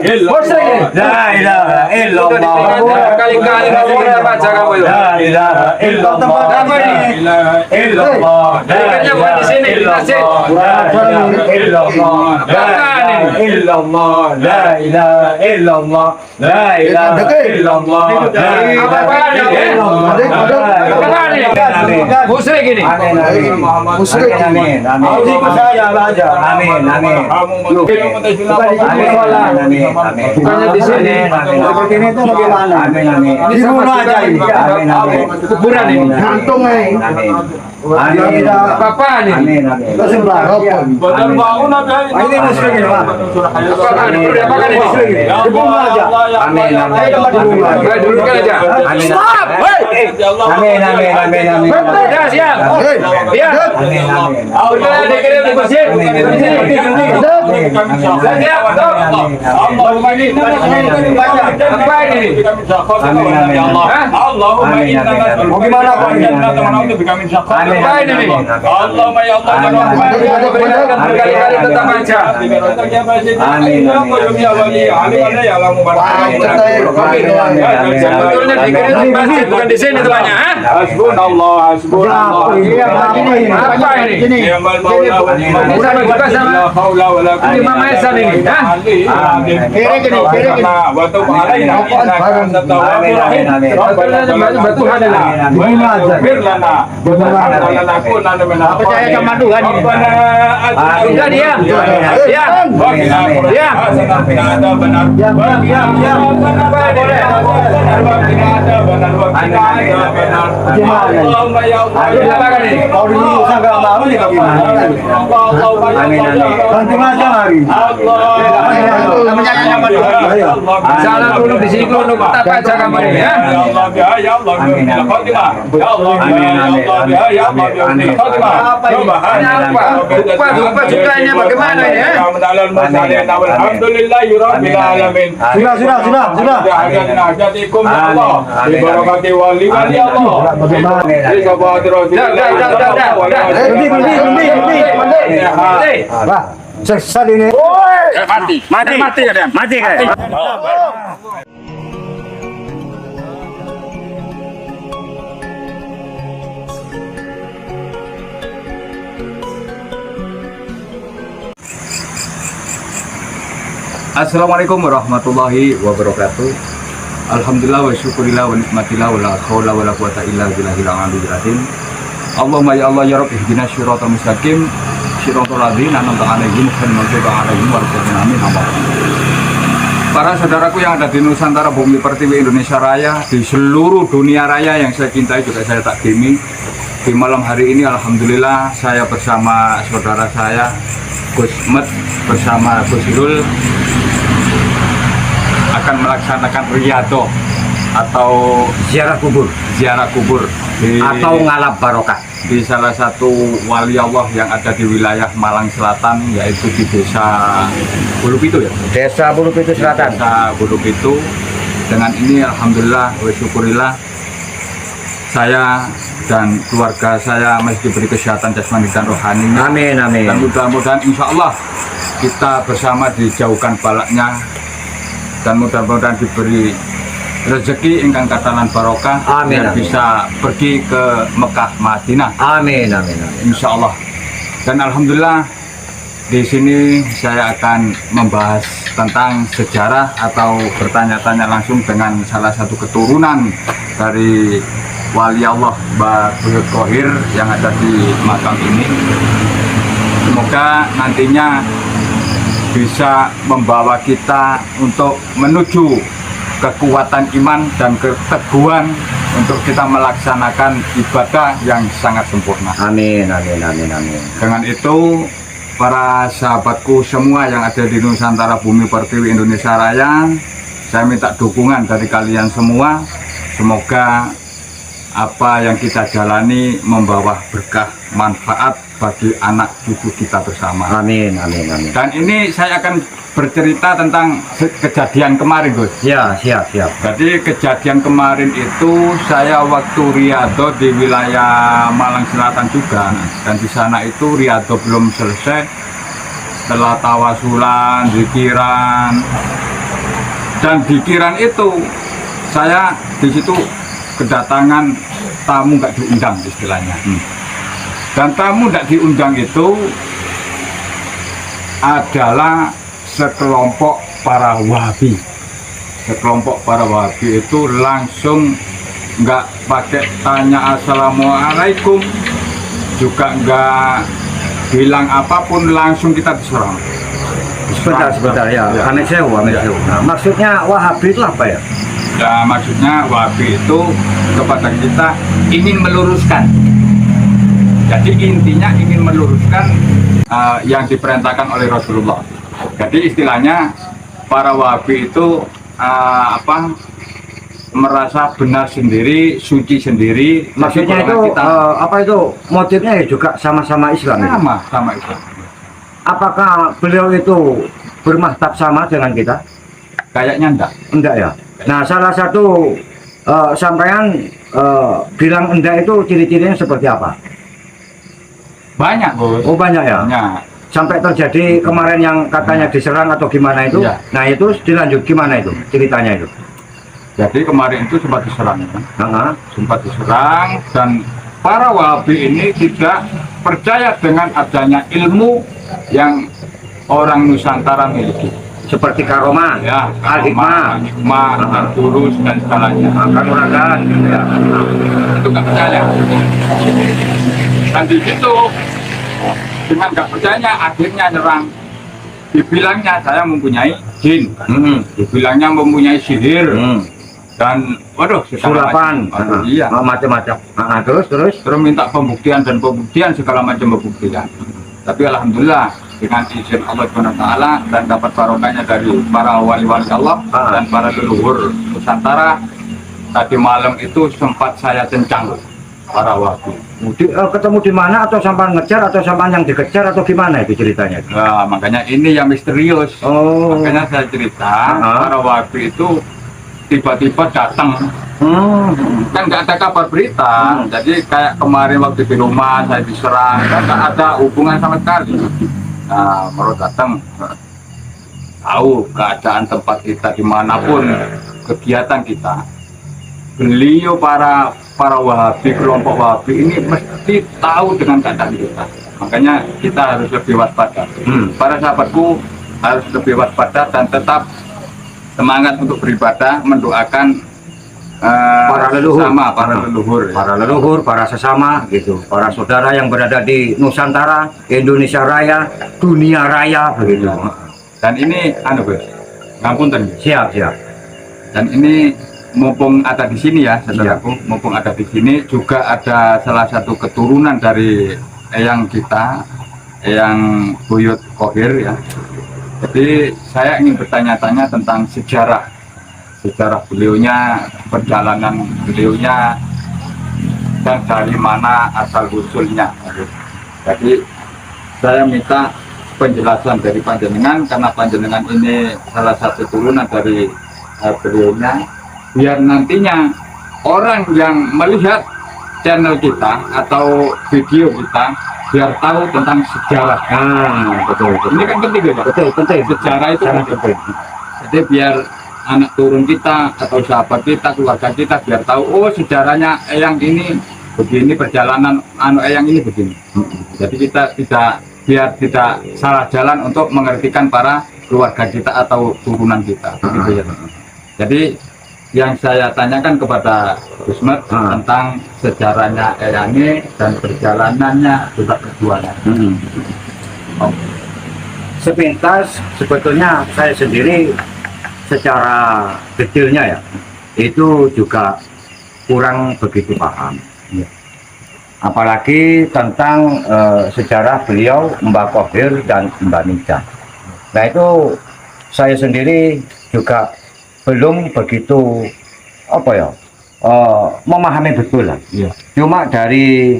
La ilaha illallah. Kali-kali kamu baca kamu itu. La ilaha illallah. Apa ini? La ilaha illallah. Kayaknya bukan di sini, di masjid. La ilaha illallah. La ilaha illallah. La ilaha illallah. La ilaha illallah. Apa-apaan ya? Apa-apaan ini? Musyrik ini. Musyrik. Amin. Amin. Saya aja. Amin. Amin. Amin. Amin. Bukannya di sini. Seperti ini tuh bagaimana? Amin. Amin. Ini sama aja ini. Amin. Amin. Kuburan ini. Gantung Amin. Amin. Apa-apaan ini? Amin. Amin. Badan bangun ada Ini musyrik ini, Pak. Apaan ini? Apaan ini? Dibunuh aja. Amin. Amin. Baik, dudukkan aja. Amin. Stop! Hei! Amin. Amin. Amin. Amin. Sudah siap. Ya. Amin. Amin. Udah dikirim di masjid. Siap. Apa ini? Allahumma inna Mau gimana, Pak? Apa ini? Allahumma ya Allah Berkali-kali tetap baca. Sebetulnya dikirim di masjid, bukan di sini temannya. Hasbunallah, hasbunallah. Apa ini? Ini sama juga sama Imam Hasan ini. Percaya sama Tuhan ini. Sudah diam. Diam. Diam. Mau diusaha nggak mau nih bagaimana? Amin. Bantu aja lagi. Salah dulu di sini dulu kita baca kamar ini ya. Apa sukanya bagaimana ini ya? Sudah. Wah, sesat ini. Mati ya, Dan. Mati kayak. Assalamualaikum warahmatullahi wabarakatuh. Alhamdulillah wa syukurillah wa nikmatillah wa la haula wa la quwata illa billahil aliyyil azim. Allahumma ya Allah ya Rabb ihdinas siratal mustaqim siratal ladzina an'amta 'alaihim ghairil maghdubi 'alaihim waladdallin. Amin. Para saudaraku yang ada di Nusantara Bumi Pertiwi Indonesia Raya, di seluruh dunia raya yang saya cintai juga saya takdimi. Di malam hari ini alhamdulillah saya bersama saudara saya Gus Met bersama Gus Irul akan melaksanakan riyadhah atau Ziarah kubur atau ngalap barokah di salah satu wali Allah yang ada di wilayah Malang Selatan, yaitu di desa Bulupitu ya. Desa Bulupitu Selatan. Desa Bulupitu. Dengan ini alhamdulillah wa syukurillah saya dan keluarga saya masih diberi kesehatan jasmani dan rohani. Amin. Dan mudah-mudahan insya Allah kita bersama dijauhkan balaknya dan mudah-mudahan diberi rezeki ingkang katalan barokah. Amin. Dan bisa pergi ke Mekah Madinah. Amin. Insya Allah. Dan alhamdulillah di sini saya akan membahas tentang sejarah atau bertanya-tanya langsung dengan salah satu keturunan dari wali Allah Mbah Buyut Khoir yang ada di makam ini. Semoga nantinya bisa membawa kita untuk menuju kekuatan iman dan keteguhan untuk kita melaksanakan ibadah yang sangat sempurna. Amin. Dengan itu, para sahabatku semua yang ada di Nusantara Bumi Pertiwi Indonesia Raya, saya minta dukungan dari kalian semua. Semoga apa yang kita jalani membawa berkah manfaat bagi anak cucu kita bersama. Amin. Dan ini saya akan bercerita tentang kejadian kemarin, Gus. Ya, siap. Jadi kejadian kemarin itu saya waktu riyadhah di wilayah Malang Selatan juga, dan di sana itu riyadhah belum selesai. Setelah tawasulan, zikiran, Dan di Kiran itu saya di situ kedatangan tamu nggak diundang istilahnya. Dan tamu nggak diundang itu adalah sekelompok para Wahabi. Sekelompok para Wahabi itu langsung nggak pakai tanya assalamualaikum, juga nggak bilang apapun, langsung kita diserang. Sebentar ya. Amin sewu. Nah, maksudnya Wahabi itu apa ya? Ya, maksudnya Wahabi itu kepada kita ingin meluruskan. Jadi intinya ingin meluruskan yang diperintahkan oleh Rasulullah. Jadi istilahnya para Wahabi itu merasa benar sendiri, suci sendiri. Maksudnya itu apa itu motifnya ya juga sama-sama Islam. Sama Islam. Apakah beliau itu bermazhab sama dengan kita? Kayaknya enggak Ya. Nah, salah satu sampean bilang enggak itu ciri-cirinya seperti apa? Banyak, Bos. Oh, banyak ya. Banyak. Sampai terjadi kemarin yang katanya diserang atau gimana itu? Iya. Nah, itu dilanjut gimana itu ceritanya itu? Jadi kemarin itu sempat diserang, kan? Heeh. Dan para Wahabi ini tidak percaya dengan adanya ilmu yang orang Nusantara miliki. Seperti karomah, Ya, al-hikmah, Al-Qurus dan segalanya. kanuragan, ya. Itu nggak percaya. Dan di situ dengan nggak percaya akhirnya nyerang. Dibilangnya saya mempunyai jin, dibilangnya mempunyai sihir, dan waduh Sulapan, iya, macam-macam. Terus minta pembuktian segala macam pembuktian. Tapi alhamdulillah dengan izin Allah SWT dan dapat barokahnya dari para wali-wali Allah dan para leluhur Nusantara, tadi malam itu sempat saya cencang para Wahabi. Ketemu di mana, atau sampai ngejar, atau sampai yang dikejar, atau gimana itu ceritanya? Nah, makanya ini yang misterius. Makanya saya cerita para Wahabi itu tiba-tiba datang. Kan nggak ada kabar berita. Jadi kayak kemarin waktu di rumah saya diserang, kan nggak ada hubungan sama sekali. Nah, baru datang, tahu keadaan tempat kita dimanapun kegiatan kita. Beliau para Wahabi, kelompok Wahabi ini mesti tahu dengan keadaan kita. Makanya kita harus lebih waspada. Para sahabatku harus lebih waspada dan tetap semangat untuk beribadah, mendoakan para leluhur, para sesama gitu, para saudara yang berada di Nusantara, Indonesia Raya, dunia raya begitu. Dan ini ngapunten. Siap. Dan ini mumpung ada di sini ya, saudaraku, mumpung ada di sini juga ada salah satu keturunan dari eyang kita, eyang Buyut Khohir ya. Jadi saya ingin bertanya-tanya tentang sejarah beliaunya, perjalanan beliaunya, dan dari mana asal usulnya. Jadi saya minta penjelasan dari panjenengan, karena panjenengan ini salah satu turunan dari beliaunya, biar nantinya orang yang melihat channel kita atau video kita biar tahu tentang sejarah. Betul. Ini kan penting ya, Pak? Betul, penting. Sejarah itu sangat penting. Jadi biar anak turun kita atau sahabat kita, keluarga kita biar tahu, oh sejarahnya eyang ini begini, perjalanan eyang ini begini. Jadi kita biar tidak salah jalan untuk mengertikan para keluarga kita atau turunan kita. Begitu ya. Jadi yang saya tanyakan kepada Gusmet tentang sejarahnya eyang ini dan perjalanannya juga keduanya. Sepintas sebetulnya saya sendiri secara detailnya ya itu juga kurang begitu paham, apalagi tentang sejarah beliau Mbah Khohir dan Mbak Nija. Nah itu saya sendiri juga belum begitu memahami betul lah. Cuma dari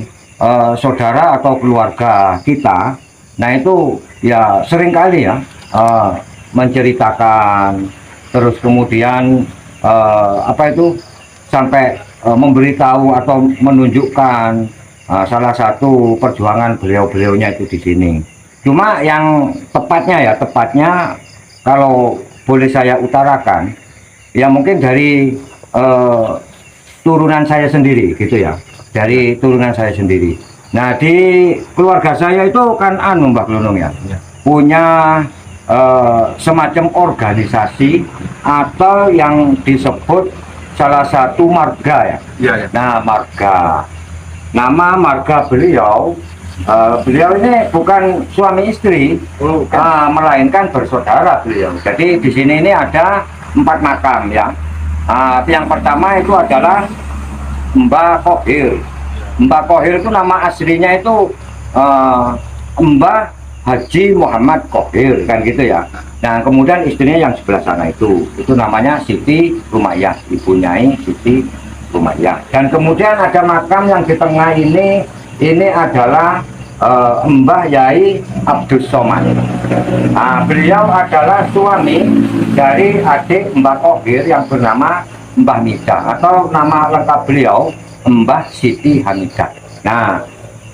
saudara atau keluarga kita, nah itu ya seringkali ya menceritakan, terus kemudian sampai memberitahu atau menunjukkan salah satu perjuangan beliau-beliaunya itu di sini. Cuma yang tepatnya kalau boleh saya utarakan, ya mungkin dari turunan saya sendiri gitu ya, dari turunan saya sendiri. Nah di keluarga saya itu kan Mbak Glonong ya, punya semacam organisasi atau yang disebut salah satu marga ya. Iya, ya. Nah marga, nama marga beliau, beliau ini bukan suami istri, melainkan bersaudara beliau. Jadi di sini ini ada 4 makam ya. Yang pertama itu adalah Mbah Kohir. Mbah Kohir itu nama aslinya itu Mbah Haji Muhammad Kohir kan gitu ya. Nah kemudian istrinya yang sebelah sana itu namanya Siti Rumayyah, Ibu Nyai Siti Rumayyah. Dan kemudian ada makam yang di tengah ini adalah Mbah Yai Abdus Somad. Nah, beliau adalah suami dari adik Mbah Kohir yang bernama Mbah Mida, atau nama lengkap beliau Mbah Siti Hamidah. Nah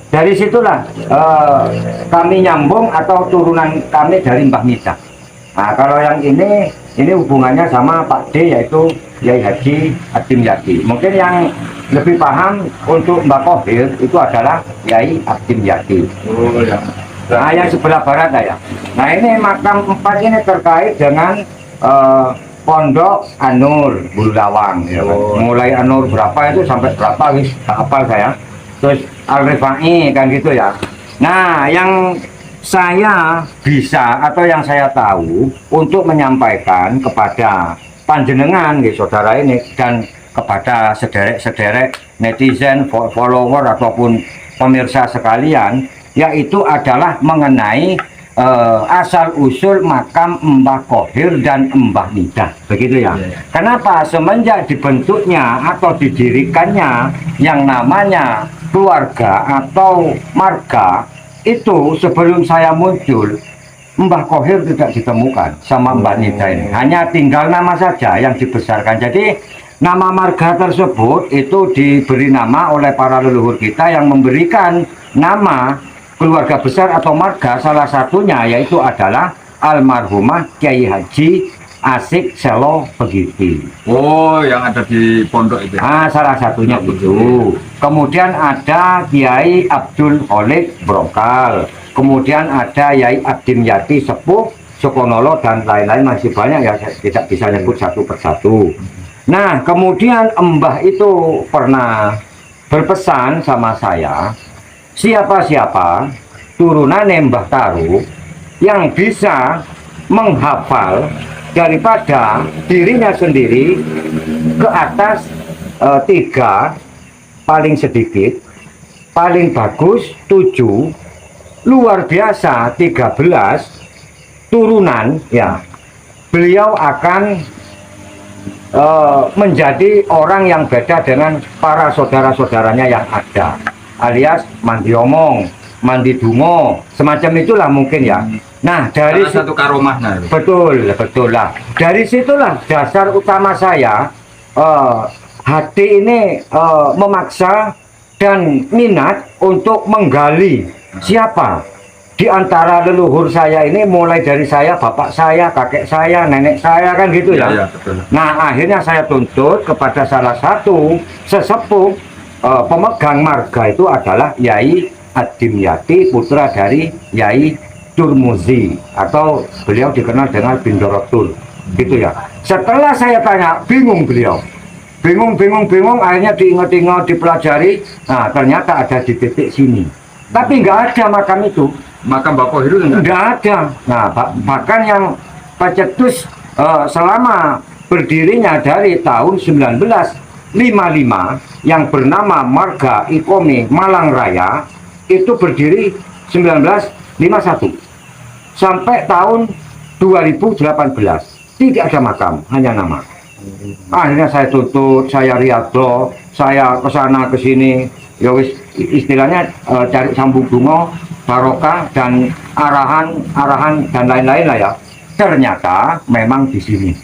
dari situlah kami nyambung atau turunan kami dari Mbah Mida. Nah kalau yang ini hubungannya sama Pak D, yaitu Yai Haji Abdim Yati. Mungkin yang lebih paham untuk Mbah Kohir itu adalah Yai Abdim Yati. Oh ya. Nah yang sebelah barat ya. Nah ini makam 4 ini terkait dengan Pondok Anur Bulawang ya, mulai Anur berapa itu sampai berapa wis hafal saya. Terus Al-Rifai kan gitu ya. Nah yang saya bisa atau yang saya tahu untuk menyampaikan kepada panjenengan saudara ini dan kepada sederek-sederek netizen, follower ataupun pemirsa sekalian, yaitu adalah mengenai asal usul makam Mbah Kohir dan Mbah Mida, begitu ya. Kenapa semenjak dibentuknya atau didirikannya yang namanya keluarga atau marga itu, sebelum saya muncul Mbah Kohir tidak ditemukan sama Mbah Mida ini, hanya tinggal nama saja yang dibesarkan. Jadi nama marga tersebut itu diberi nama oleh para leluhur kita yang memberikan nama keluarga besar atau marga, salah satunya yaitu adalah almarhumah Kiai Haji Asik Selo Pegiti. Oh, yang ada di pondok itu. Salah satunya itu. Kemudian ada Kiai Abdul Khalid Brokal. Kemudian ada Yai Abdim Yati Sepuh Sukonolo dan lain-lain, masih banyak ya, saya tidak bisa nyebut satu persatu. Nah, kemudian Mbah itu pernah berpesan sama saya, siapa-siapa turunan Mbah Taru yang bisa menghafal daripada dirinya sendiri ke atas 3, paling sedikit, paling bagus 7, luar biasa 13 turunan ya, beliau akan menjadi orang yang beda dengan para saudara-saudaranya yang ada, alias mandi omong, mandi dungo, semacam itulah mungkin ya. Nah dari satu karomahnya. Betul lah. Dari situlah dasar utama saya, hati ini memaksa dan minat untuk menggali siapa di antara leluhur saya ini, mulai dari saya, bapak saya, kakek saya, nenek saya, kan gitu ya. Ya, betul. Nah akhirnya saya tuntut kepada salah satu sesepuh pemegang marga itu adalah Yai Abdim Yati, putra dari Yai Turmuzi, atau beliau dikenal dengan Bindorotul, gitu ya. Setelah saya tanya, bingung beliau, bingung, akhirnya diingat-ingat, dipelajari. Nah ternyata ada di titik sini, tapi nggak ada makam itu. Makam Mbah Kohir itu nggak ada. Nah bahkan yang pecetus selama berdirinya dari tahun 1955 yang bernama Marga Ikomi Malang Raya itu berdiri 1951 sampai tahun 2018, tidak ada makam, hanya nama. Akhirnya saya tuntut, saya riado, saya kesana kesini, ya wis istilahnya cari sambung bunga, barokah dan arahan dan lain-lain lah ya. Ternyata memang di sini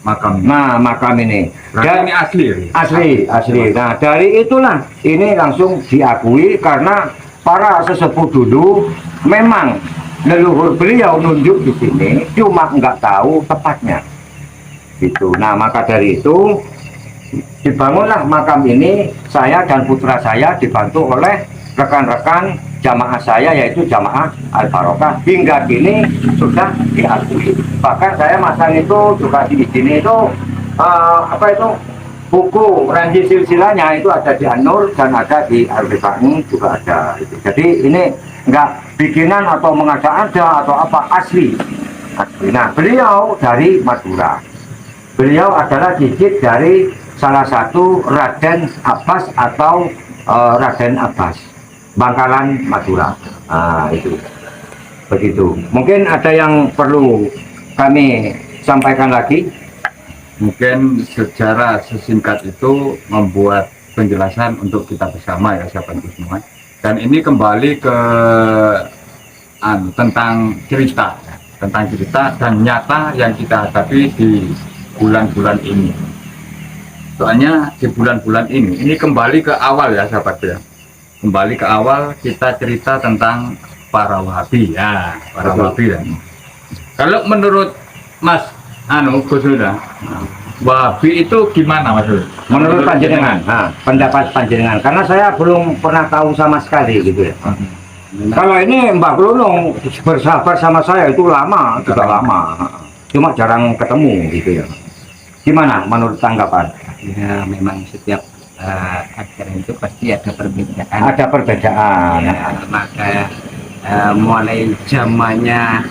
makam. Nah makam ini, dan ini asli. Nah dari itulah ini langsung diakui, karena para sesepuh dulu memang leluhur beliau nunjuk di sini, cuma nggak tahu tepatnya. Gitu. Nah, maka dari itu dibangunlah makam ini. Saya dan putra saya dibantu oleh rekan-rekan jamaah saya, yaitu jamaah Al-Barokah. Hingga kini sudah diakui. Bahkan saya masang itu juga di sini itu apa itu, buku Ranji silsilahnya itu ada di An-Nur dan ada di Al-Rifai juga ada. Jadi ini enggak bikinan atau mengada-ada atau apa, asli. Nah, beliau dari Madura. Beliau adalah cicit dari salah satu Raden Abbas atau Raden Abbas, Bangkalan, Madura. Nah, itu begitu. Mungkin ada yang perlu kami sampaikan lagi. Mungkin secara sesingkat itu membuat penjelasan untuk kita bersama ya sahabat semua. Dan ini kembali ke tentang cerita dan nyata yang kita hadapi di bulan-bulan ini. Soalnya di bulan-bulan ini kembali ke awal ya sahabat ya. Kembali ke awal kita cerita tentang para Wahabi ya, para Wahabi ya. Kalau menurut Mas Gusuna, Wahabi itu gimana Mas? Menurut panjenengan, pendapat panjenengan, karena saya belum pernah tahu sama sekali gitu ya. Kalau ini Mbak Glunung bersahabat sama saya itu lama, sudah lama, cuma jarang ketemu gitu ya. Gimana menurut tanggapan? Ya memang setiap ajaran itu pasti ada perbedaan. Ada perbedaan. Ya, maka mulai zamannya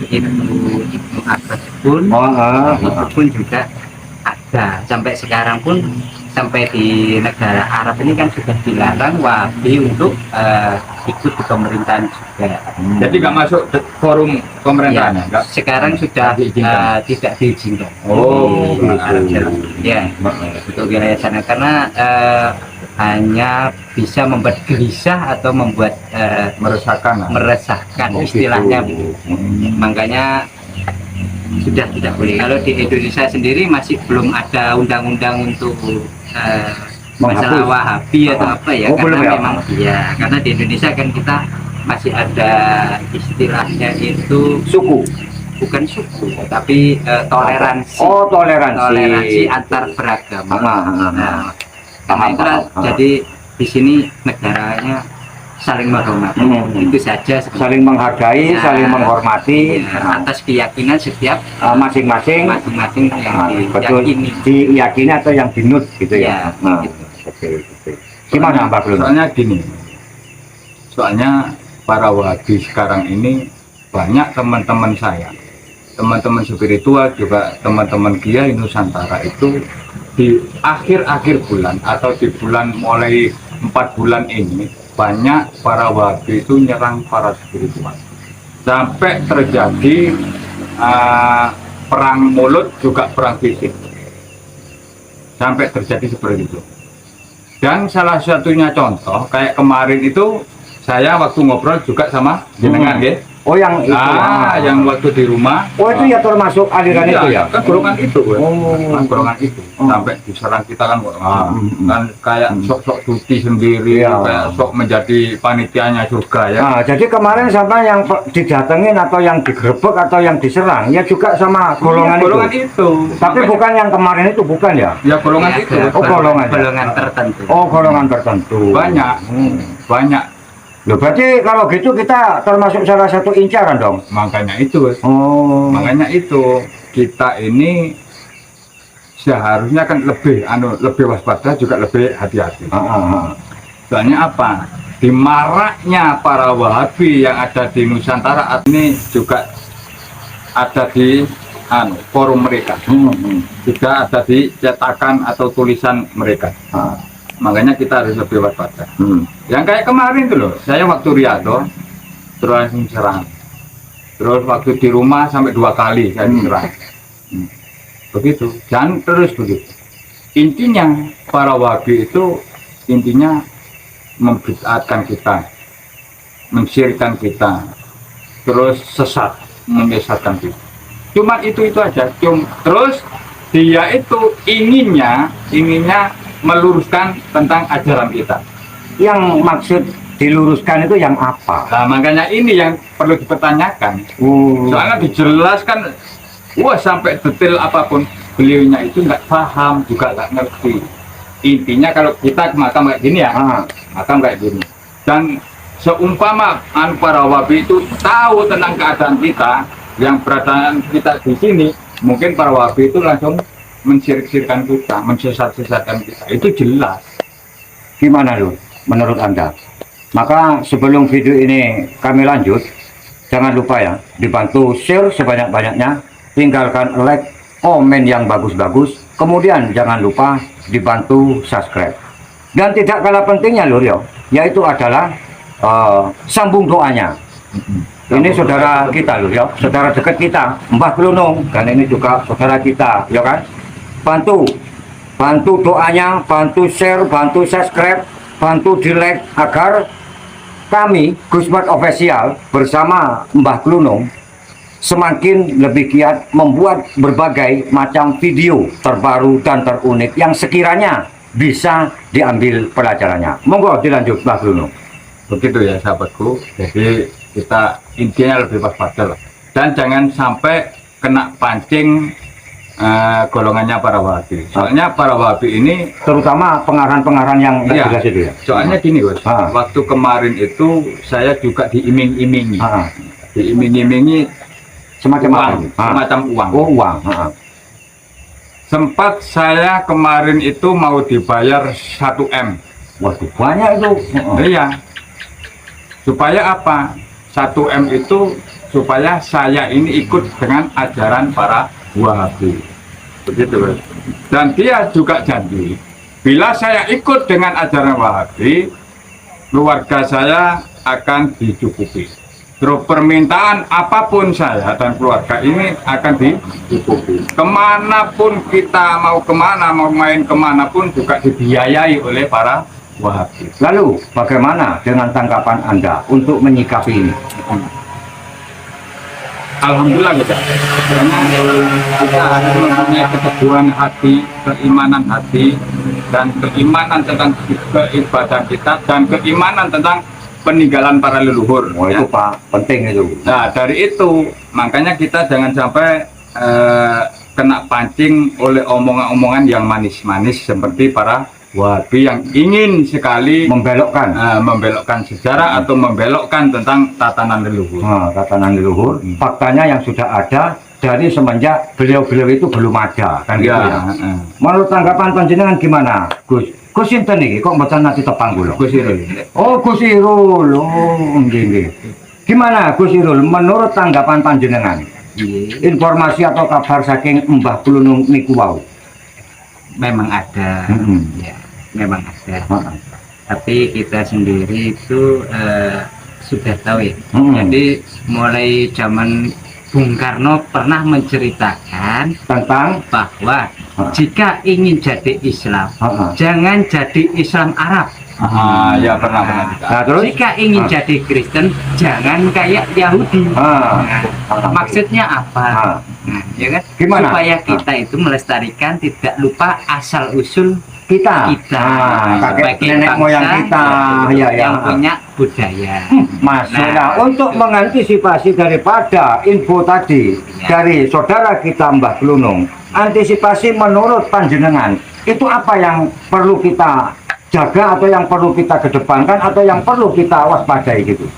Ibnu Abbas pun, itu pun juga ada. Sampai sekarang pun, sampai di negara Arab ini kan sudah dilarang Wahabi untuk ikut di pemerintahan juga. Jadi nggak masuk forum pemerintahan ya? Sekarang sudah tidak diizinkan. Oh, ya, untuk wilayah sana karena hanya bisa membuat gelisah atau membuat meresahkan istilahnya. Makanya sudah tidak boleh. Kalau di Indonesia sendiri masih belum ada undang-undang untuk masalah Wahabi atau apa ya, karena memang karena di Indonesia kan kita masih ada istilahnya itu Suku, bukan suku tapi toleransi. Toleransi antar beragama. Karena itulah jadi di sini negaranya saling menghormati. Itu saja. Saling menghargai, saling menghormati atas keyakinan setiap masing-masing yang betul, diyakini. diyakini atau yang dinut gitu ya. Gitu. Gimana Mbak Glunung? Soalnya gini, soalnya para Wahabi sekarang ini banyak teman-teman saya, teman-teman spiritual juga teman-teman Kiai Nusantara itu di akhir-akhir bulan atau di bulan mulai 4 bulan ini banyak para Wahabi itu nyerang para spiritual sampai terjadi perang mulut juga perang fisik, sampai terjadi seperti itu. Dan salah satunya contoh kayak kemarin itu saya waktu ngobrol juga sama jenengan ya. Oh yang itu. Yang waktu di rumah. Oh itu ya termasuk aliran itu ya? Kan golongan itu. Kan golongan itu. Sampai diserang kita kan kan kayak sok-sok cuti sendiri, kayak sok menjadi panitianya surga ya. Jadi kemarin sampai yang didatengin atau yang digerebek atau yang diserang ya juga sama golongan itu. Tapi bukan yang kemarin itu, bukan ya? Ya golongan itu. Oh golongan tertentu. Oh golongan tertentu. Banyak. Loh, berarti kalau gitu kita termasuk salah satu incaran dong. Makanya itu kita ini seharusnya kan lebih waspada, juga lebih hati-hati. Soalnya apa? Di maraknya para Wahabi yang ada di Nusantara ini juga ada di forum mereka, juga ada di cetakan atau tulisan mereka. Makanya kita harus lebih waspada. Yang kayak kemarin tuh loh, saya waktu Riyadh terus langsung serang. Terus waktu di rumah sampai 2 kali saya diserang. Begitu, dan terus begitu. Intinya para Wahabi itu intinya membid'atkan kita, mensyirikkan kita, terus sesat, menyesatkan kita. Cuma itu aja. Terus dia itu inginnya meluruskan tentang ajaran kita. Yang maksud diluruskan itu yang apa? Nah, makanya ini yang perlu dipertanyakan. Soalnya dijelaskan, sampai detail apapun. beliaunya itu nggak paham juga nggak ngerti. Intinya kalau kita ke makam kayak gini ya, makam kayak gini. Dan seumpama para wabi itu tahu tentang keadaan kita, yang beradaan kita di sini, mungkin para wabi itu langsung mensirik-sirkan kita, mensesat-sesatkan kita. Itu jelas. Gimana Lur, menurut Anda? Maka sebelum video ini kami lanjut, jangan lupa ya, dibantu share sebanyak-banyaknya, tinggalkan like, komen yang bagus-bagus, kemudian jangan lupa dibantu subscribe. Dan tidak kalah pentingnya Lur ya, yaitu adalah sambung doanya. Ini saudara kita Lur ya, saudara dekat kita, Mbah Glunung, dan ini juga saudara kita, ya kan? Bantu doanya, bantu share, bantu subscribe, bantu di like agar kami Gusmat Official bersama Mbah Glunung semakin lebih giat membuat berbagai macam video terbaru dan terunik yang sekiranya bisa diambil pelajarannya. Monggo dilanjut Mbah Glunung. Begitu ya sahabatku. Jadi kita intinya lebih waspada lah. Dan jangan sampai kena pancing golongannya para wahabi. Soalnya para wahabi ini Terutama pengarahan-pengarahan yang iya, jelas itu ya. soalnya gini Bos, waktu kemarin itu saya juga diiming-imingi. Diiming-imingi Semacam uang, apa? semacam uang. Oh, uang. Sempat saya kemarin itu mau dibayar 1M. Waduh, banyak itu. Iya. Supaya apa? 1M itu supaya saya ini ikut dengan ajaran para Wahabi. Begitu, Bos. Dan dia juga janji, bila saya ikut dengan ajaran Wahabi, keluarga saya akan dicukupi. Terus permintaan apapun saya dan keluarga ini akan dicukupi. Kemanapun kita mau kemana, mau main kemanapun juga dibiayai oleh para Wahabi. Lalu bagaimana dengan tanggapan Anda untuk menyikapi ini? Alhamdulillah kita, karena kita harus mempunyai keteguhan hati, keimanan hati, dan keimanan tentang keibadah kita, dan keimanan tentang peninggalan para leluhur. Oh, itu Pak, penting itu. Nah dari itu makanya kita jangan sampai kena pancing oleh omongan-omongan yang manis-manis seperti para Wahabi yang ingin sekali membelokkan sejarah atau membelokkan tentang tatanan leluhur. Tatanan leluhur, faktanya yang sudah ada dari semenjak beliau-beliau itu belum ada, kan gitu ya. Menurut tanggapan panjenengan gimana, Gus? Gus sinten iki kok mboten nate tepang kula? Gus Irul. Oh, Gus Irul. Oh, nggih. Gimana Gus Irul menurut tanggapan panjenengan? Informasi atau kabar saking Mbah Glunung niku wau? Memang ada, ya, memang ada. Tapi kita sendiri itu sudah tahu ya. Jadi mulai zaman Bung Karno pernah menceritakan tentang bahwa jika ingin jadi Islam, jangan jadi Islam Arab. Ya pernah. Nah, terus jika ingin jadi Kristen, jangan kayak Yahudi. Maksudnya apa? Ya kan? Gimana? Supaya kita itu melestarikan, tidak lupa asal usul kita sebagai nenek bangsa moyang kita yang punya budaya. Nah, untuk mengantisipasi daripada info tadi dari saudara kita Mbah Glunung, antisipasi menurut panjenengan itu apa yang perlu kita jaga atau yang perlu kita kedepankan atau yang perlu kita waspadai gitu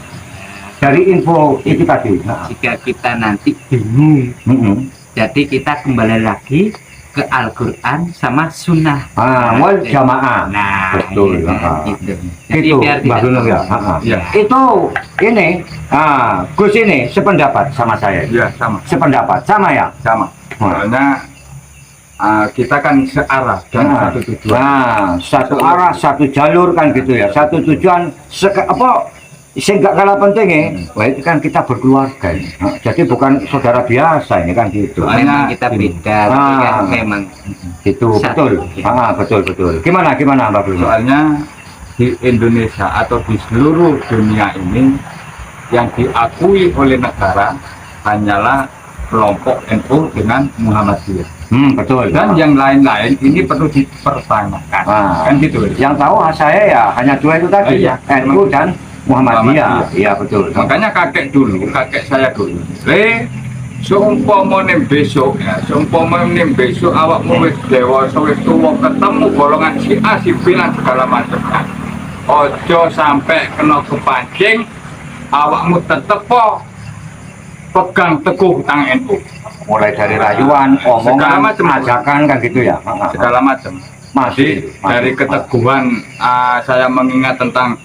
dari info itu tadi? Jika kita nanti bingung, jadi kita kembali lagi ke Al-Quran sama Sunnah wal jamaah. Nah, betul. Gitu. Jadi Itu biar Mbah Glunung ya. Itu ini Gus ini sependapat sama saya. Iya sama. Sependapat sama ya. Sama. Soalnya kita kan searah dan satu tujuan. Satu arah, satu jalur kan gitu ya. Satu tujuan sehingga kalah penting ya. Itu kan kita berkeluarga. Jadi bukan saudara biasa ini kan gitu. Memang kita beda, tapi kan memang itu satu. Betul. Gimana Mbak Glunung? Soalnya di Indonesia atau di seluruh dunia ini yang diakui oleh negara hanyalah kelompok NU dengan Muhammadiyah. Betul. Dan yang lain-lain ini perlu dipertanyakan. Kan gitu. Yang tahu saya ya hanya dua itu tadi, NU dan Muhammadiyah. Iya betul. Makanya kakek saya dulu, seumpama besok ya, seumpama besok awakmu wis dewasa wis tuwa ketemu golongan si A si B lan segala macamnya. Ojo sampai kena kepancing, awakmu tetep pegang teguh tang NU. Mulai dari rayuan, Segala omongan, macam. ajakan kan gitu ya. Segala macam. Masih, Jadi dari keteguhan saya mengingat tentang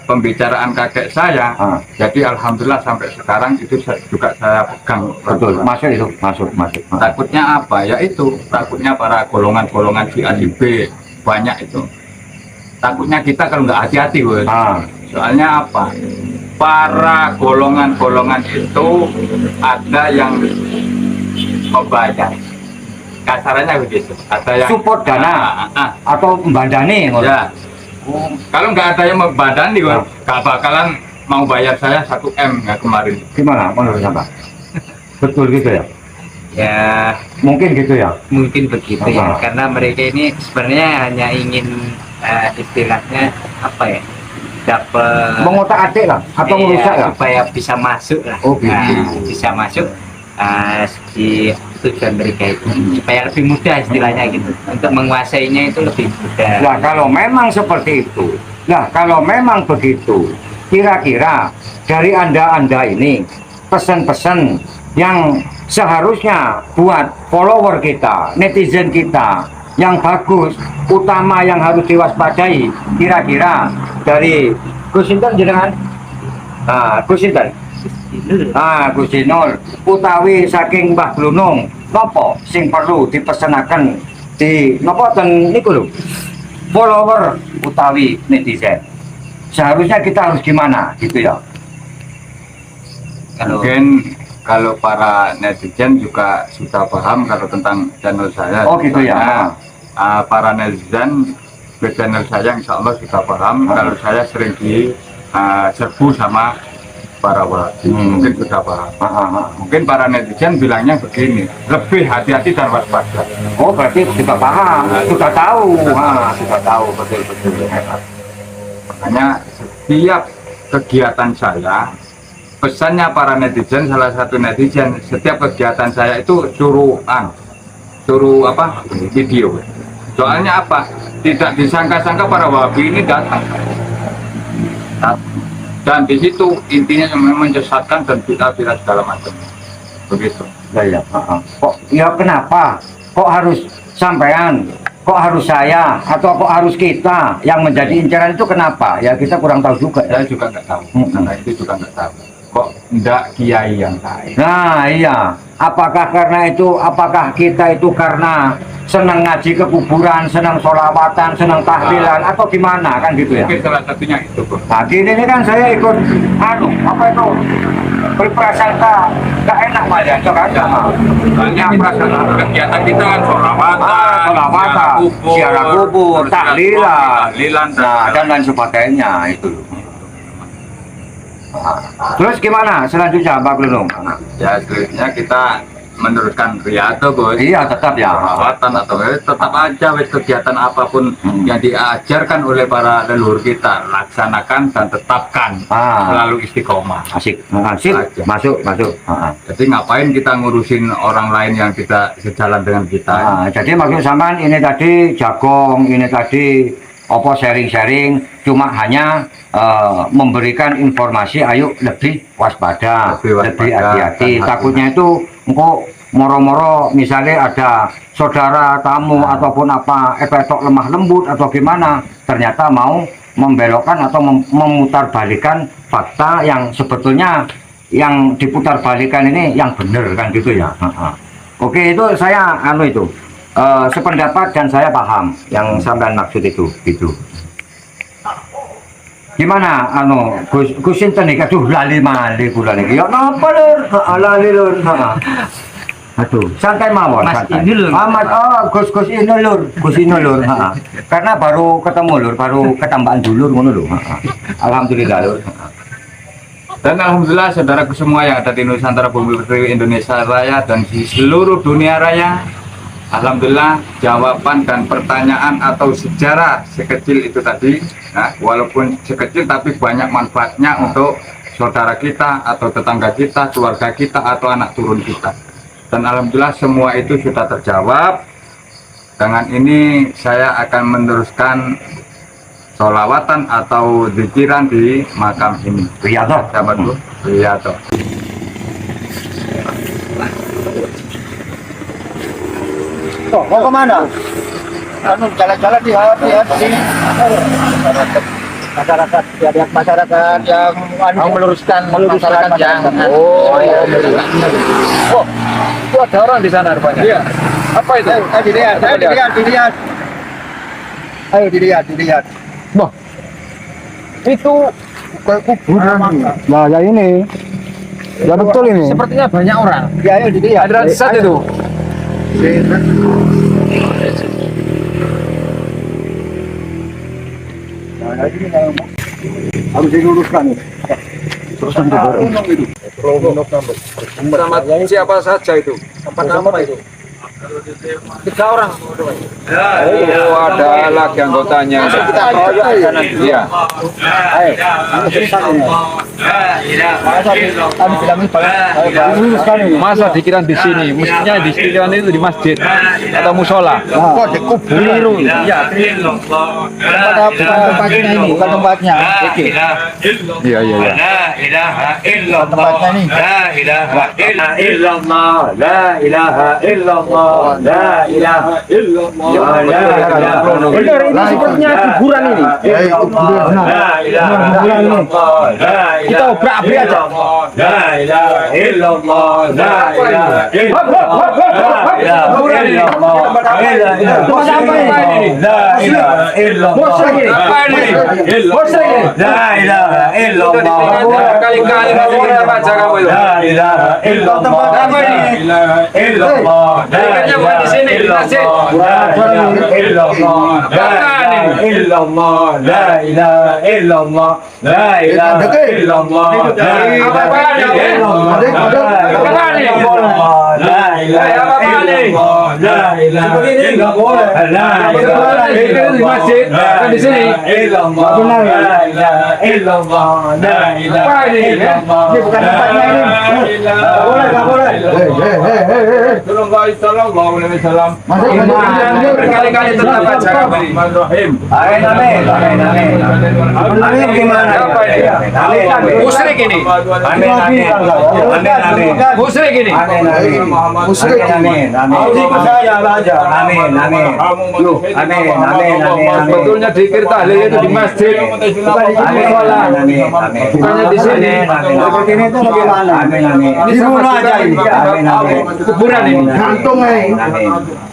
pembicaraan kakek saya, jadi alhamdulillah sampai sekarang itu juga saya pegang. betul, masuk itu, masuk. Takutnya apa? Ya itu, takutnya para golongan-golongan si A si B banyak itu. Takutnya kita kalau nggak hati-hati, Bos. Soalnya apa? Para golongan-golongan itu ada yang membayar. Kasarannya begitu. Ada yang Support dana atau membandani, Ya. Kalau nggak ada yang membadani, nggak bakalan mau bayar saya 1 M ya kemarin. Gimana menurut Bapak? Betul gitu ya? Ya Mungkin gitu ya? mungkin begitu ya, karena mereka ini sebenarnya hanya ingin istilahnya apa ya, dapat Mengotak atik lah atau merusak ya? supaya bisa masuk lah. Oh, gitu. Bisa masuk di tujuan mereka itu supaya lebih mudah istilahnya gitu, untuk menguasainya itu lebih mudah. Nah, kalau memang seperti itu, nah kalau memang begitu, kira-kira dari Anda ini pesan-pesan yang seharusnya buat follower kita, netizen kita yang bagus, utama yang harus diwaspadai, kira-kira dari Gus Sinten jenengan? Gus Sinten. Gus Sinul utawi saking Mbah Blunung, nopo sing perlu dipesenaken di nopo ten niku lho, follower utawi netizen. Seharusnya kita harus gimana gitu ya? Mungkin kalau para netizen juga sudah paham kalau tentang channel saya. Oh gitu ya. Soalnya, para netizen ke channel saya insya Allah sudah paham kalau saya sering serbu sama para wahabi. Mungkin sudah paham. Mungkin para netizen bilangnya begini, lebih hati-hati dan waspada. Oh berarti sudah paham, sudah tahu, sudah tahu betul. Makanya setiap kegiatan saya, pesannya para netizen, salah satu netizen, setiap kegiatan saya itu suruh apa video. Soalnya apa? Tidak disangka-sangka para wahabi ini datang. Dan di situ intinya memang menyesatkan dan bid'ah segala macam. Begitu. Ya. Kok ya kenapa? Kok harus sampean? Kok harus saya? Atau kok harus kita yang menjadi incaran itu kenapa? Ya kita kurang tahu juga. Saya juga nggak tahu. Karena itu juga nggak tahu. Kok enggak kiai yang saya? Nah iya, apakah karena itu, apakah kita itu karena senang ngaji ke kuburan, senang sholawatan, senang tahlilan, atau gimana kan gitu ya? Mungkin salah satunya itu, Bro. Nah gini ini kan saya ikut apa itu, berprasangka gak enak malah, kan? Soalnya kegiatan kita kan sholawatan, ziarah kubur, tahlilan, dan dan lain sebagainya itu. Terus gimana selanjutnya Pak Blunung? ya selanjutnya kita meneruskan riyadhah, Bos. Iya tetap ya. Perawatan atau tetap aja wes kegiatan apapun yang diajarkan oleh para leluhur kita laksanakan dan tetapkan, selalu istiqomah. Asik, masuk. Jadi ngapain kita ngurusin orang lain yang tidak sejalan dengan kita? Jadi maksud sampean ini tadi jagong, ini tadi apa sharing-sharing, cuma hanya memberikan informasi, ayo lebih waspada, lebih hati-hati. Takutnya itu engkau moro-moro misalnya ada saudara tamu ataupun apa epetok lemah lembut atau gimana, ternyata mau membelokkan atau memutarbalikkan fakta yang sebetulnya yang diputarbalikkan ini yang benar kan gitu ya. Oke, itu saya itu sependapat dan saya paham yang sampean maksud itu gitu. Gimana Gus Sinten iki aduh lali mali kula niki. Ya napa lur? Lali lur. Aduh, santai mawon, Mas santai. Inul. Gus Inul lur, Gus Inul lur. Karena baru ketemu lur, baru ketambahan dulur ngono lho. Alhamdulillah lur. Dan alhamdulillah saudaraku semua yang ada di Nusantara Bumi Pertiwi Indonesia Raya dan di seluruh dunia raya, alhamdulillah jawaban dan pertanyaan atau sejarah sekecil itu tadi, nah, walaupun sekecil tapi banyak manfaatnya untuk saudara kita atau tetangga kita, keluarga kita atau anak turun kita. Dan alhamdulillah semua itu sudah terjawab. Dengan ini saya akan meneruskan sholawatan atau zikiran di makam ini. Riyadhah. Sahabat Bu. Riyadhah. Mau kemana? Anu jalan-jalan di sini. Masyarakat, lihat masyarakat yang meluruskan jangan. Oh, itu ada orang di sana rupanya. Iya. Apa itu? Dilihat. Ayo dilihat. Wah, itu kuburan. Nah, ya ini. Ya betul ini. Sepertinya banyak orang. Ya, ayo dilihat. Ada ratusan itu. Harus diluruskan nih. Teruskan ke baru. Sama siapa saja itu? Tempat apa itu? 3 orang. Oh, ada lagi anggotanya. Kita bawa ya nanti. Iya. Masa dikiran di sini? Mestinya dikiran itu di masjid atau musola. Kok dikubur? Keliru. Iya. Bukan tempatnya ini, bukan tempatnya. Oke. Iya. Tempatnya ini. Benar, ini sepertinya kuburan ini. Kita obrak-abrik aja. Berkali-kali tetap baca Musyrik ini. Musyrik ini. Musyrik ini. Sebetulnya dikir tahlil itu di masjid, bukan di musola, bukannya di sini. Seperti ini tuh bagaimana? Ini Di sama rumah aja sekali ini. kuburan ini. Gantung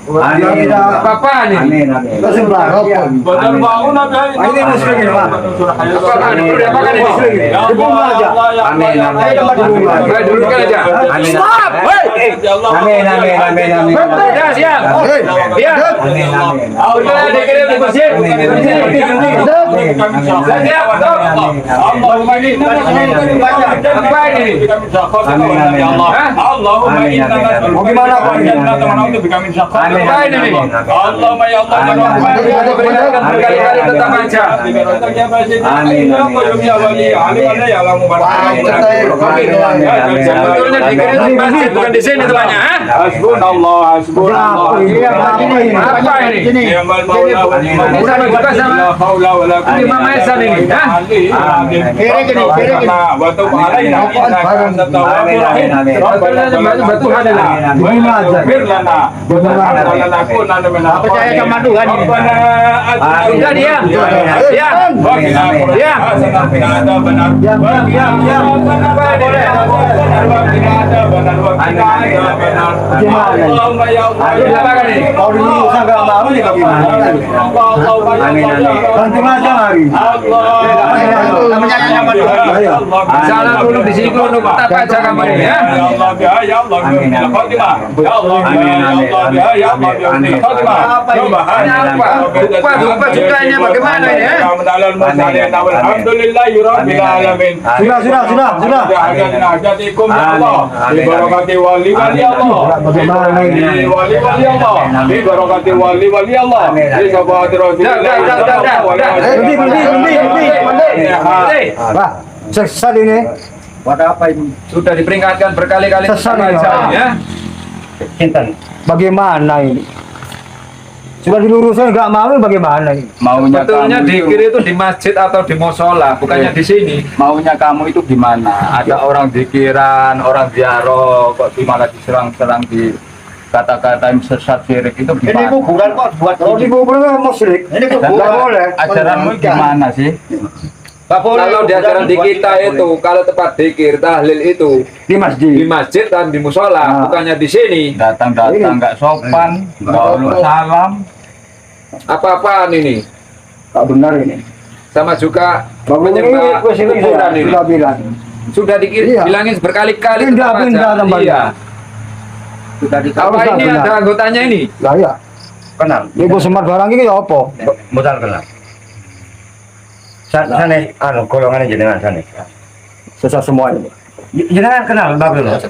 Apa ini? Itu sebelah rokok. Badan bangun ada Ini musyrik ini, Pak. Apakah ini? Di rumah aja. Ayo dulukan aja. Stop! Ya, siap. Ya. Udah dikirim di masjid. Siap. Allahumma inna Apa ini? Allahumma inna Gimana kok ini? Apa ini? Allahumma ya Allah Berkali-kali tetap baca. Sebetulnya dikirim di masjid, bukan di sini temannya. Hasbunallah. Apa ini? Ini sama juga sama Imam Hasan ini. Percaya sama Tuhan ini. Sudah diam. Diam. Salah dulu di sini dulu tak baca kamar ini ya. Lupa cukanya bagaimana ini ya? Sesat ini. Buat apa ini? Sudah diperingatkan berkali-kali Sesat sama ini, aja, Pak. ya. Sinten. Bagaimana ini? Sudah diluruskan nggak mau bagaimana ini? Maunya Sebetulnya kamu dikir itu, itu di masjid atau di musola, bukannya di sini. maunya kamu itu gimana? Ada orang dikiran, orang ziarah, kok malah diserang-serang di kata-kata yang sesat syirik itu Ini gimana? kuburan kok buat Kalau di kuburan musyrik, Ini nggak kuburan. boleh. Ajaranmu gimana sih? Nggak boleh. Kalau di ajaran di kita itu, kalau tempat dikir, tahlil itu Di di masjid. masjid dan di musola, Ah. bukannya di sini. Datang-datang nggak sopan, nggak ulul salam. Apa-apaan ini? Nggak benar ini. Sama juga Bangun ini, menyembah wes ini kuburan saya ini. sudah bilang. Sudah Iya. bilangin berkali-kali. Pindah, tetap pindah aja. tempatnya. Iya. Sudah Apa Harus ini benar. ada anggotanya ini? Lah ya, Kenal. ibu semar barang ini ya apa? Modal kenal. Sana golongannya jenengan sana. Sesat semua ini. Jenengan kenal bagus loh.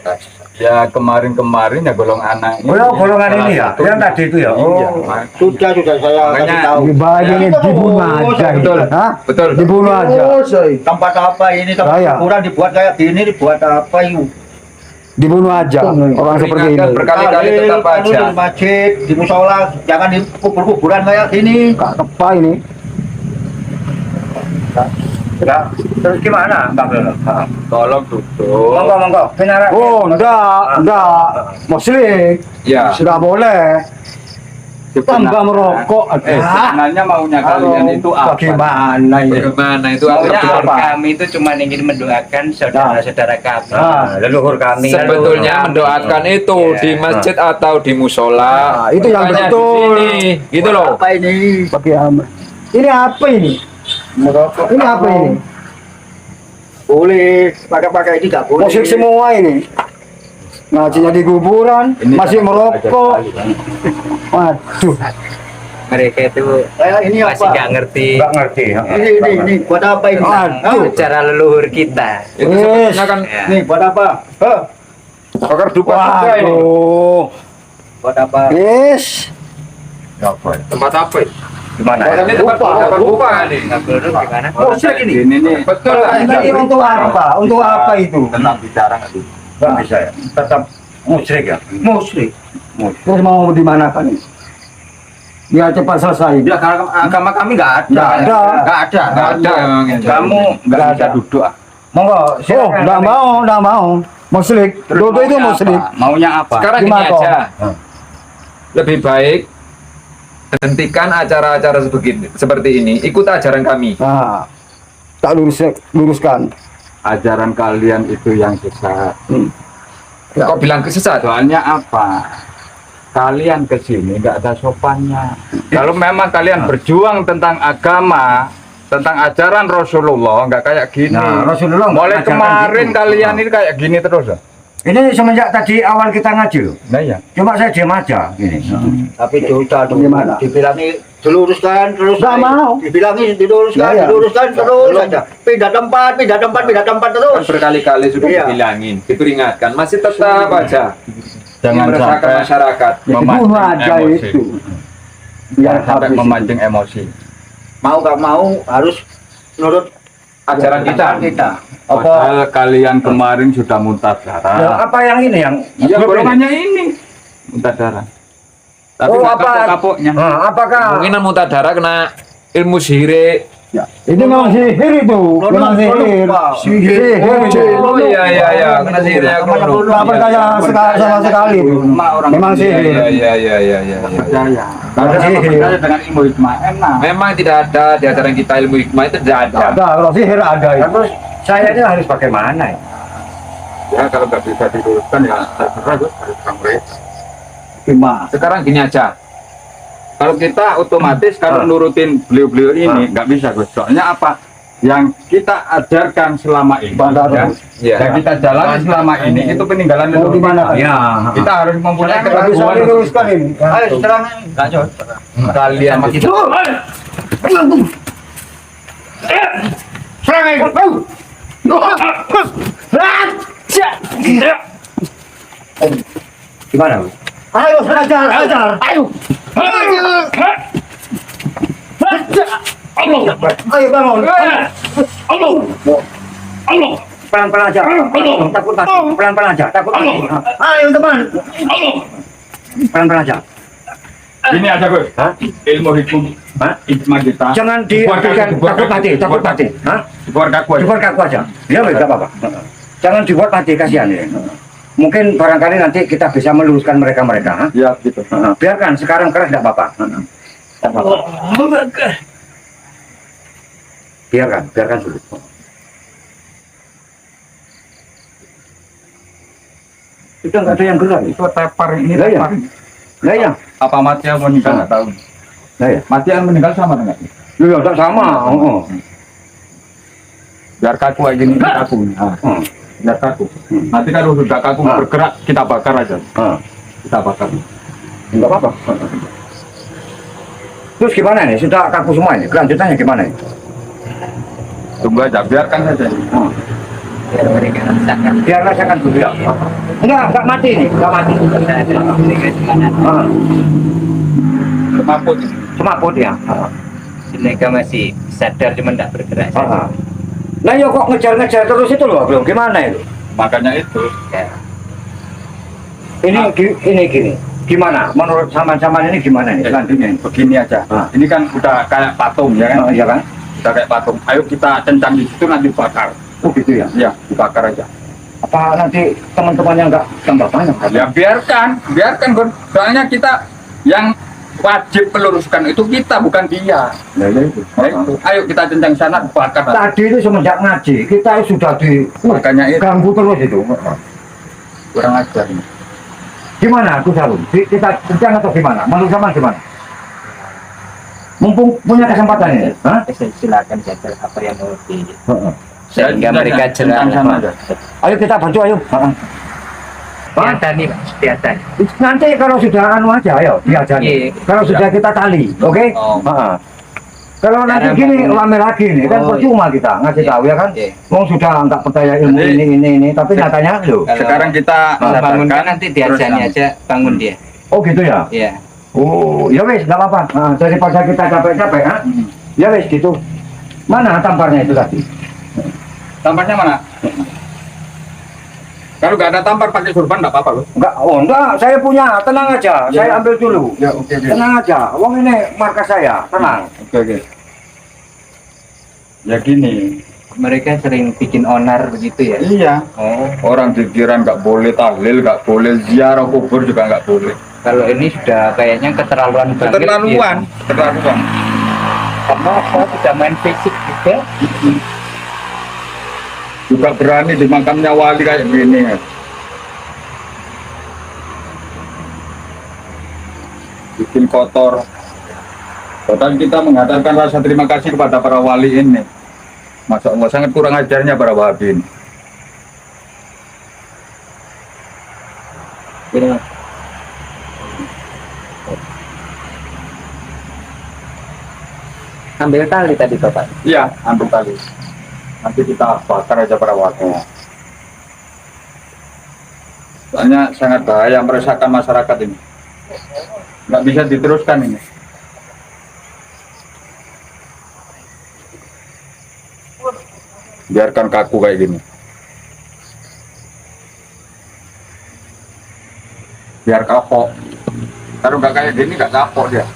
Ya kemarin-kemarin ya golongan anak Oh ya, golongan ini ya, yang tadi itu ya. Iya. Oh. sudah saya Makanya- kasih tahu. Lebih baik ini dibunuh aja. betul. Hah? Betul. Dibunuh aja. Tempat apa ini? Tempat Saya. kuburan dibuat kayak gini dibuat apa itu? Dibunuh aja orang seperti ini. Peringatkan berkali-kali tetap Kalau aja. di masjid, di musola, jangan di kuburan kayak gini. Kak apa ini? Nah, terus gimana, Bang Dono? Tolong duduk. Monggo, penara. Oh, enggak. Musyrik. Ya. Sudah boleh. Tambah merokok. Sebenarnya maunya kalian itu apa? Bagaimana ini? Bagaimana itu? Maunya Apa? apa? Kami itu cuma ingin mendoakan saudara-saudara kami. Nah, Leluhur kami. Sebetulnya mendoakan itu di masjid atau di musola. Nah, itu yang Bukannya di betul. sini. Gitu loh. Apa ini? Bagaimana? Ini apa ini? Merokok. Ini apa ini? Boleh pakai ini nggak boleh. Musik semua ini. Ngajinya di kuburan, Ini masih sangat merokok. belajar sekali, Bang. Waduh. Mereka itu Kayak ini masih apa? nggak ngerti Enggak ngerti. Ini buat apa ini? Aduh. cara leluhur kita. Itu Yes. sebetulnya kan Ya. Nih buat apa? Hah? bakar dupa juga ini. Waduh. Buat apa? Yes. Tempat apa ini? Gimana? Ini tempat bakar dupa ini. Gimana? Musik ini. Ini nih Betul lah. Ini untuk apa? Untuk apa itu? tenang bicara nggak dulu. Enggak bisa ya. Tetap musyrik ya. Musik. Terus mau dimanakan ini? Biar cepat selesai. Ya agama kami nggak ada. Nggak ada. Nggak ada. Nggak ada memang ini. Kamu nggak Nggak bisa ada. duduk. Ah. Monggo, Oh, enggak mau. Musyrik. Terus Dodo itu maunya musyrik. apa? Maunya apa? Sekarang gini Gimana kok? aja. Lebih baik hentikan acara-acara seperti ini. Ikut ajaran kami. Nah, tak luruskan. Ajaran kalian itu yang sesat. Ya. Kok bilang kesesat? Soalnya apa? Kalian ke sini nggak ada sopannya. Kalau memang kalian berjuang tentang agama, tentang ajaran Rasulullah, nggak kayak gini. Nah, Rasulullah nggak Mulai ngajarkan kemarin gitu. kalian ini kayak gini terus. Ya? Ini semenjak tadi awal kita ngaji loh. Nah ya. Cuma saya diam aja gini. Tapi dosa Gimana? dibilangi diluruskan terus. Nggak mau. Dibilangi diluruskan, Ya, ya. diluruskan terus aja. Pindah tempat Kan terus. berkali-kali sudah Iya. dibilangin, diperingatkan, masih tetap aja. Jangan Ini meresahkan sampai masyarakat. Dibunuh aja emosi. itu. Biar Sampai habis. memancing emosi. Mau nggak mau harus nurut Ajaran kita. Apa? Padahal kalian kemarin sudah muntah Ya, darah. apa yang ini yang? Ya golongannya ini muntah darah. Tapi Oh, nggak apa? kapok-kapoknya. Nah, apakah? Mungkin muntah darah kena ilmu sihir. Ini memang sihir itu. Memang sihir. Sihir. Oh iya, kena sihirnya Klono. Nggak percaya sama sekali itu. Memang sihir. Iya. Percaya. Kalau Ada sama sihir. percaya dengan ilmu hikmah enak. Memang tidak ada di ajaran kita ilmu hikmah itu tidak ada. Ada, kalau sihir ada itu. Terus saya ini harus bagaimana ya? Ya kalau nggak bisa diluruskan ya terserah Gus, harus kamu. Gimana? Sekarang gini aja. Kalau kita otomatis kalau nurutin beliau-beliau ini nggak bisa Gus. Soalnya apa? Yang kita ajarkan selama ini, Bandar. ya, Iya. yang kita jalani selama ini itu peninggalan Mau leluhur dimana kita. kan? Ya. Kita harus mempunyai Nggak bisa ketakuan. diluruskan ini. Ayo sekarang lanjut. Kalian itu Gimana? Bu? Ayo, ajar. Ayo. Ayo bangun. pelan-pelan aja. Takut mati. Pelan-pelan aja. Takut mati. Ayo teman. Pelan-pelan aja. Ini aja Gus. Hah? Ilmu hikum. Hah? Hikmah kita. Jangan diartikan takut mati. Takut mati. Hah? Dibuat kaku aja. Dibuat kaku aja. Ya, nggak apa-apa. Jangan dibuat mati, kasihan ya. Mungkin barangkali nanti kita bisa meluruskan mereka-mereka. Ha? Ya gitu. Biarkan sekarang keras tidak apa-apa. Tidak apa-apa. Biarkan dulu. Sudah nggak ada yang gerak. Itu tepar ini Lah ya. tepar. Lah ya. Apa mati yang meninggal nggak tahu. Lah ya. Mati yang meninggal sama dengan Lu ya tak sama. Oh. biar kaku aja gini kaku. Nah, biar kaku. Nanti kalau sudah kaku bergerak kita bakar aja. Kita bakar. Enggak apa-apa. Terus gimana nih? Sudah kaku semua ini. Kelanjutannya gimana nih? Tunggu aja, biarkan saja. Biar mereka rasakan. Biar rasakan dulu ya. Enggak mati nih, enggak mati. Semaput. Semaput ya. Mereka masih sadar cuma tidak bergerak. Nah ya kok ngejar-ngejar terus itu loh, belum gimana itu? Makanya itu. Ya. Ini gini. Gimana? Menurut sama-sama ini gimana nih selanjutnya? Begini aja. Ini kan udah kayak patung ya kan? Iya kan? Udah kayak patung. Ayo kita kencang di situ nanti bakar. Oh gitu ya? Ya, dibakar aja. Apa nanti teman-temannya enggak tambah banyak? Ya biarkan Gun. Soalnya kita yang wajib meluruskan itu kita, bukan dia. Ya itu. Nah, itu. Ayo kita kencang sana bakar. Tadi itu semenjak ngaji kita sudah Makanya itu diganggu terus itu. kurang ajar ini. Gimana Gus Harun? Kita kencang atau gimana? Menurut sama gimana? Mumpung punya kesempatan ini. Hah? Silakan saja apa yang mau di Ya, sehingga mereka kencang sana aja. Ayo kita bantu ayo. kelihatan nih, kelihatan. Nanti kalau sudah anu aja ayo diajari. Iya. Kalau sudah kita tali, oke? Oh. Kalau nanti Cara gini bangun. rame lagi nih kan Oh, percuma kita ngasih tahu ya kan? Iya. Wong sudah nggak percaya ilmu Jadi- ini tapi nyatanya loh. Kalau Sekarang kita bangunkan sadarkan, nanti diajani terus aja bangun dia. Oh gitu ya? Iya. Oh ya wes nggak apa-apa. Daripada kita capek-capek ha? Ya wes gitu. Mana tamparnya itu tadi? Tampaknya mana? Kalau nggak ada tampar pakai surban nggak apa-apa loh. Enggak, saya punya, tenang aja, Ya. saya ambil dulu. Ya oke. Tenang aja, wong ini markas saya, tenang. Oke. Ya gini. Mereka sering bikin onar begitu ya. Iya. Oh, Orang pikiran nggak boleh tahlil, nggak boleh ziarah kubur juga nggak boleh. kalau ini sudah kayaknya keterlaluan banget. Keterlaluan. Ya. Karena saya sudah main fisik juga. Juga berani di makamnya wali kayak gini. Bikin kotor. Padahal kita mengatakan rasa terima kasih kepada para wali ini. Masya Allah, sangat kurang ajarnya para wahabi ini. Ambil tali tadi Bapak. Iya, ambil tali. Nanti kita bakar aja para wali. Soalnya sangat bahaya meresahkan masyarakat ini. Nggak bisa diteruskan ini. Biarkan kaku kayak gini. Biar kapok. Kalau nggak kayak gini nggak kapok dia.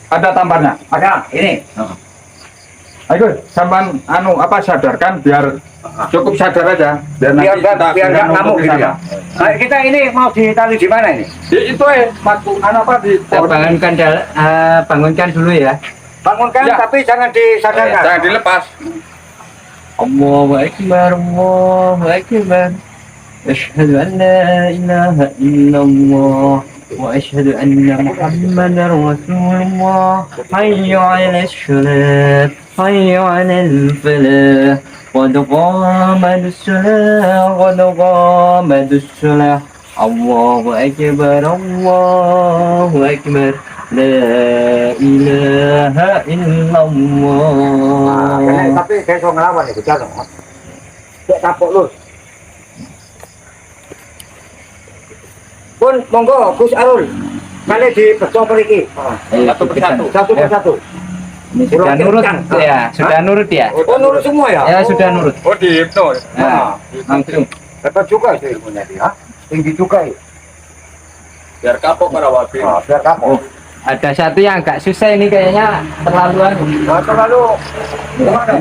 Ada tamparnya. Ada, ini. Ayo, sampan sadarkan biar cukup sadar aja. Biar nggak ngamuk gitu ya. ya. Nah, kita ini mau ditali di mana ini? Itu matu di Kita bangunkan dulu ya. Bangunkan Ya. tapi jangan disadarkan. jangan dilepas. Allahu Akbar, Allahu Akbar. Asyhadu an la ilaha illallah wa asyhadu anna Muhammadar Rasulullah. Hayya 'alas salat, hayya 'alal falah. Qad qamatus salah, qad qamatus salah. Allahu Akbar, Allahu Akbar. La ilaha illallah. Ini tapi kayak so ngelawan itu jangan. Cek kapok lu. Pun monggo Gus Arul. kali di betul periki. Satu persatu. Satu persatu. Ini sudah nurut ya, sudah nurut ya. Oh, nurut semua ya? Ya sudah nurut. Oh, di hipno. Nah, langsung. Dapat juga itu ilmunya dia. Tinggi juga ya. Biar kapok para wabi. Biar kapok. Ada satu yang agak susah ini kayaknya terlaluan. Nah, terlalu gimana?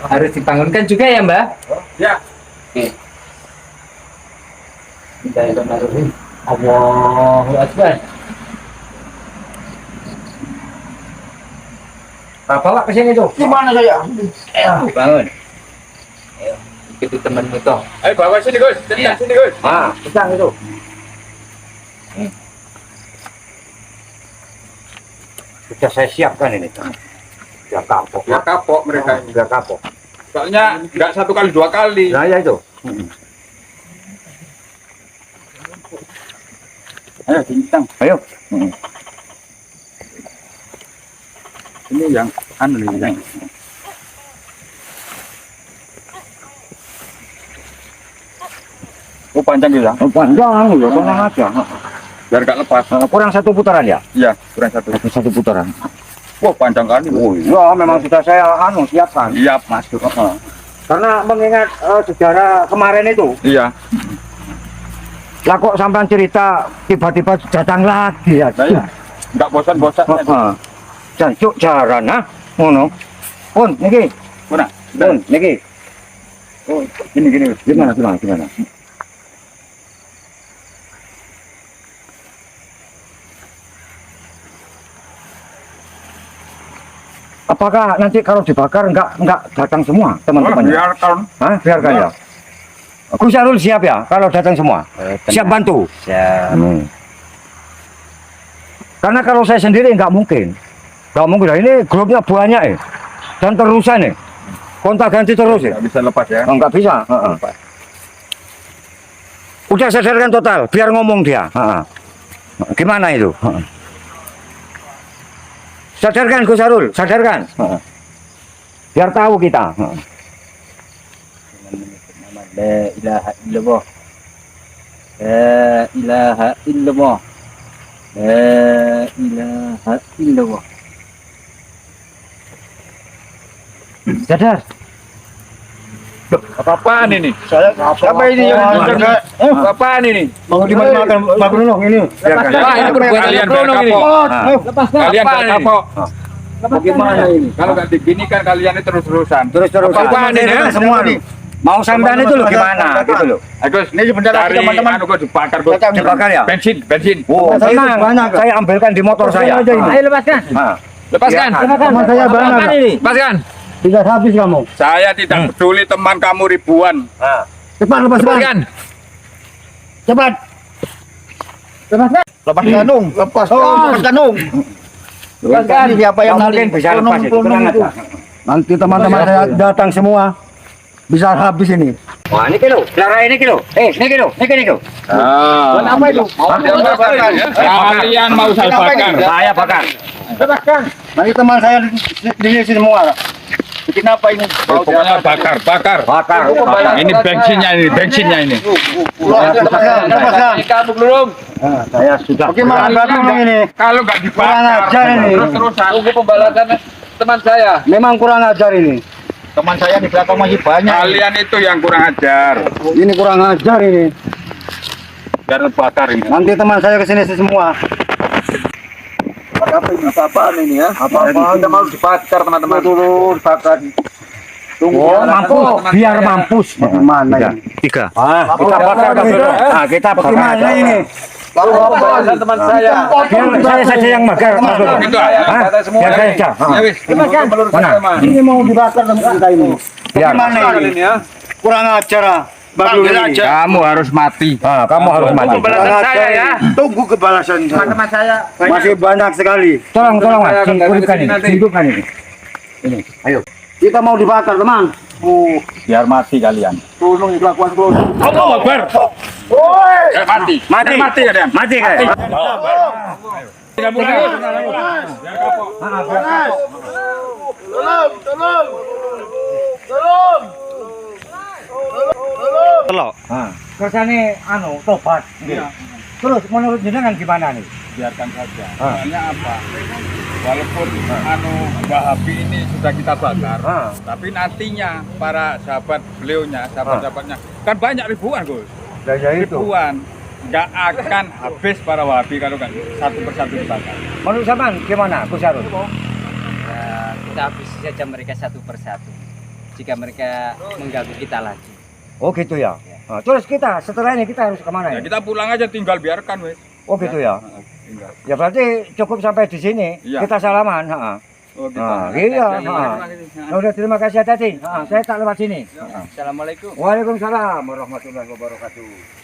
Harus dibangunkan juga ya, Mbak? Ya. Oke. Bismillahirrahmanirrahim. Allahu Akbar. Nah, bawa ke sini tuh. Gimana saya? Bangun. Ayo, ikuti temanmu toh. Ayo bawa sini, Gus. Iya. Sini, Gus. Ah, pegang itu. Sudah saya siapkan ini. Biar kapok. Biar kapok mereka ini. Biar kapok. Soalnya nggak 1 kali 2 kali. Nah, ya itu. Ayo, bintang. Ayo. Ini yang anu nih, yang oh panjang gitu ya? Oh, panjang, ya, tenang aja. Biar nggak lepas. Kurang satu putaran ya? Iya, kurang satu. Satu putaran. Wah, panjang kali. Oh iya, memang sudah saya siapkan. Iya, Mas. Karena mengingat sejarah kemarin itu, Iya. lah kok sampai cerita tiba-tiba datang lagi ya. Saya nggak bosan-bosan. Jancuk jaran ah, ngono. Pun niki, Mana? pun niki. Oh, gini. Gimana? Apakah nanti kalau dibakar enggak datang semua teman-temannya? Biarkan. Hah? Biarkan ya. Gus Syarul siap ya kalau datang semua? Siap bantu? Siap. Karena kalau saya sendiri nggak mungkin. Nggak mungkin. Nah, ini grupnya banyak ya. Dan terusan nih. Kontak ganti terus ya. Nggak bisa lepas ya. Oh, nggak bisa. Udah sadarkan total, biar ngomong dia. Gimana itu? Sadarkan Gus Syarul, sadarkan. Biar tahu kita. La ilaha illallah. La ilaha illallah. La ilaha illallah. Sadar. Apa-apaan ini? Siapa ini yang menjaga? Apa-apaan ini? Mau dimakan Pak Bruno ini? Wah, ini perbuatan Kalian Bruno biar ini. kapok. Kalian Apaan nggak ini? kapok. Bagaimana ini? Kalau nggak diginikan kalian ini terus-terusan. Terus Apaan ini? semua nih. Mau sampean itu loh gimana gitu loh. Agus, Ini sebentar lagi, cari teman-teman. anu kok dibakar kok. Dibakar ya? Bensin. Oh, tenang. Saya ambilkan di motor saya. Ayo lepaskan. Lepaskan. Teman saya banyak. Lepaskan. Tidak habis kamu. Saya tidak peduli teman kamu ribuan. Cepat lepaskan. Cepat. Lepas kanung. Lepas kanung. Lepaskan. Siapa yang mungkin bisa lepas itu. Tenang aja. Nanti teman-teman saya datang semua. Bisa habis ini. Wah, ini kilo. Lara ini kilo. Ini kilo. Ah. Apa itu? Kalian mau saya bakar. Saya bakar. Lepaskan. Nanti teman saya di sini semua. Bikin apa ini? Pokoknya bakar. Bakar. Ini bensinnya ini. Lepaskan. Kamu belum? Saya sudah. Bagaimana Bruno ini? Kalau nggak Kurang dibakar, ajar ini. terus-terusan. Tunggu pembalasan teman saya. Memang kurang ajar ini. Teman saya di belakang masih banyak. Kalian itu yang kurang ajar. Ini kurang ajar ini. Biar bakar ini. Nanti teman saya kesini semua. Apa ini? Apa-apaan ini ya? Apa-apaan? Kita mau dibakar teman-teman. Dulu dibakar. Tunggu. Oh, mampus. Biar saya. mampus. Bagaimana ini? Tiga. Kita bakar dulu. Kita bakar. Bagaimana ini? Lalu pembalasan teman saya. Biar saya saja yang bakar. Mas Bro. Itu ya. Hah? Kata semua Biar saya ini. saja. Ya wis. Mana? Ini mau dibakar teman kita ini. Biar. Bagaimana ini? ya. Kurang ajar ah. Baru ini. Kamu harus mati. Kamu harus mati. Pembalasan saya ya. Tunggu kebalasan saya. Teman saya. Masih banyak sekali. Tolong Mas. Saya akan Hidupkan dari ini. sini Hidupkan ini. Kita mau dibakar teman. Biar mati kalian. Tolong kelakuan kau. Allah Akbar. Mati. Mati kalian. Mati kayak. Tidak boleh. Terus ini tobat. Terus menurut jenengan gimana nih? biarkan saja. Ah. Soalnya apa? Walaupun Wahabi ini sudah kita bakar, Ah. tapi nantinya para sahabat beliaunya, sahabat-sahabatnya kan banyak ribuan, Gus. Ya itu. Ribuan. Nggak akan habis para Wahabi kalau kan satu persatu dibakar. Menurut Saman gimana, Gus Harun? Ya, kita habisi saja mereka satu persatu. Jika mereka mengganggu kita lagi. Oh gitu ya. Nah, terus kita setelah ini kita harus kemana Ya ya? kita pulang aja, tinggal biarkan wes. Oh gitu ya. Tinggal. Ya berarti cukup sampai di sini. Iya. Kita salaman. Ha. Oh, gitu. Nah, iya. Ha. Ya udah terima kasih tadi. Ha, saya tak lewat sini. Ha. Assalamualaikum. Waalaikumsalam warahmatullahi wabarakatuh.